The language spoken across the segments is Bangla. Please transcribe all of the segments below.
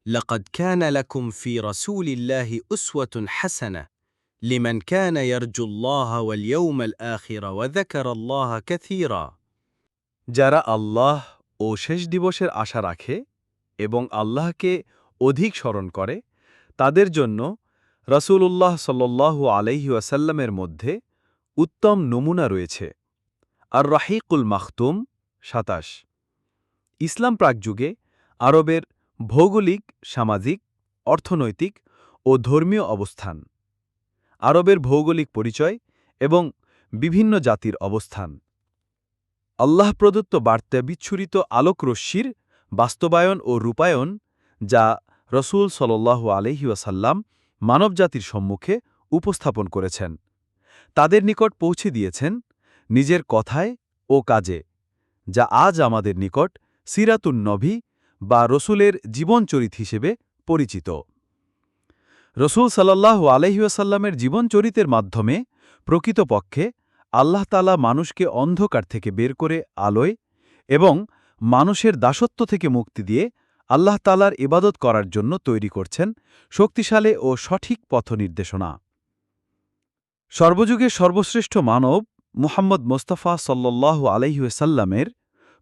لقد كان لكم في رسول الله أسوة حسنة لمن كان يرجو الله واليوم الآخر وذكر الله كثيرا যারা আল্লাহ ও শেষ দিবসের আশা রাখে এবং আল্লাহকে অধিক স্মরণ করে তাদের জন্য রাসূলুল্লাহ সাল্লাল্লাহু আলাইহি ওয়াসাল্লামের মধ্যে উত্তম নমুনা রয়েছে। আর রাহিকুল মাখতুম ২৭ ইসলাম প্রাকযুগে আরবের ভৌগোলিক, সামাজিক, অর্থনৈতিক ও ধর্মীয় অবস্থান, আরবের ভৌগোলিক পরিচয় এবং বিভিন্ন জাতির অবস্থান, আল্লাহ প্রদত্ত বার্তা বিচ্ছুরিত আলোকরশ্মির বাস্তবায়ন ও রূপায়ণ যা রসূল সাল্লাল্লাহু আলাইহি ওয়াসাল্লাম মানবজাতির সম্মুখে উপস্থাপন করেছেন, তাদের নিকট পৌঁছে দিয়েছেন নিজের কথায় ও কাজে, যা আজ আমাদের নিকট সিরাতুন নবী বা রসূলের জীবনচরিত হিসেবে পরিচিত। রসূল সাল্লাল্লাহু আলাইহি ওয়াসাল্লামের জীবনচরিতের মাধ্যমে প্রকৃতপক্ষে আল্লাহ তাআলা মানুষকে অন্ধকার থেকে বের করে আলোয় এবং মানুষের দাসত্ব থেকে মুক্তি দিয়ে আল্লাহ তাআলার ইবাদত করার জন্য তৈরি করছেন শক্তিশালী ও সঠিক পথনির্দেশনা। সর্বযুগের সর্বশ্রেষ্ঠ মানব মুহাম্মদ মোস্তাফা সাল্লাল্লাহু আলাইহি ওয়াসাল্লামের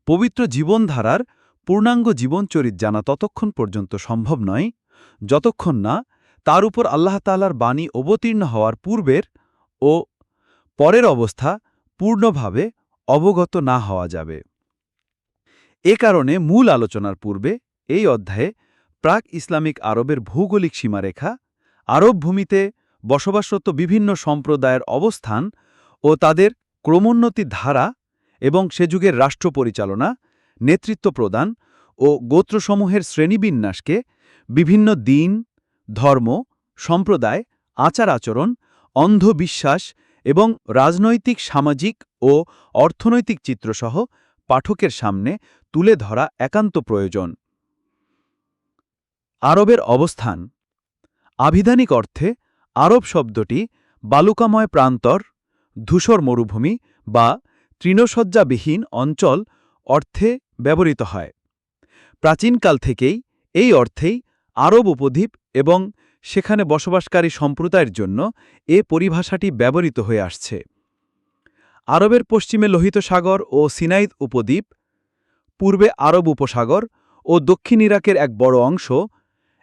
পবিত্র জীবনধারার পূর্ণাঙ্গ জীবনচরিত জানা ততক্ষণ পর্যন্ত সম্ভব নয় যতক্ষণ না তার উপর আল্লাহ তাআলার বাণী অবতীর্ণ হওয়ার পূর্বের ও পরের অবস্থা পূর্ণভাবে অবগত না হওয়া যাবে। এ কারণে মূল আলোচনার পূর্বে এই অধ্যায়ে প্রাক ইসলামিক আরবের ভৌগোলিক সীমারেখা, আরব ভূমিতে বসবাসরত বিভিন্ন সম্প্রদায়ের অবস্থান ও তাদের ক্রমোন্নতির ধারা এবং সে যুগের রাষ্ট্র পরিচালনা, নেতৃত্ব প্রদান ও গোত্রসমূহের শ্রেণীবিন্যাসকে বিভিন্ন দিন, ধর্ম, সম্প্রদায়, আচার-আচরণ, অন্ধবিশ্বাস এবং রাজনৈতিক, সামাজিক ও অর্থনৈতিক চিত্রসহ পাঠকের সামনে তুলে ধরা একান্ত প্রয়োজন। আরবের অবস্থান। আভিধানিক অর্থে আরব শব্দটি বালুকাময় প্রান্তর, ধূসর মরুভূমি বা তৃণশয্যাবিহীন অঞ্চল অর্থে ব্যবহৃত হয়। প্রাচীনকাল থেকেই এই অর্থেই আরব উপদ্বীপ এবং সেখানে বসবাসকারী সম্প্রদায়ের জন্য এ পরিভাষাটি ব্যবহৃত হয়ে আসছে। আরবের পশ্চিমে লোহিত সাগর ও সিনাই উপদ্বীপ, পূর্বে আরব উপসাগর ও দক্ষিণ ইরাকের এক বড় অংশ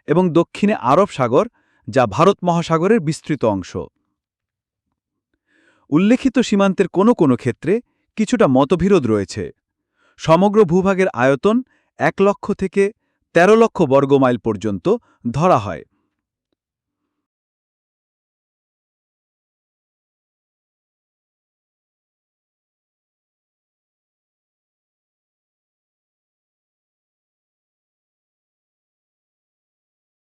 এবং দক্ষিণে আরব সাগর যা ভারত মহাসাগরের বিস্তৃত অংশ। উল্লেখিত সীমান্তের কোনো কোনো ক্ষেত্রে কিছুটা মতবিরোধ রয়েছে। সমগ্র ভূভাগের আয়তন ১ লক্ষ থেকে ১৩ লক্ষ বর্গমাইল পর্যন্ত ধরা হয়।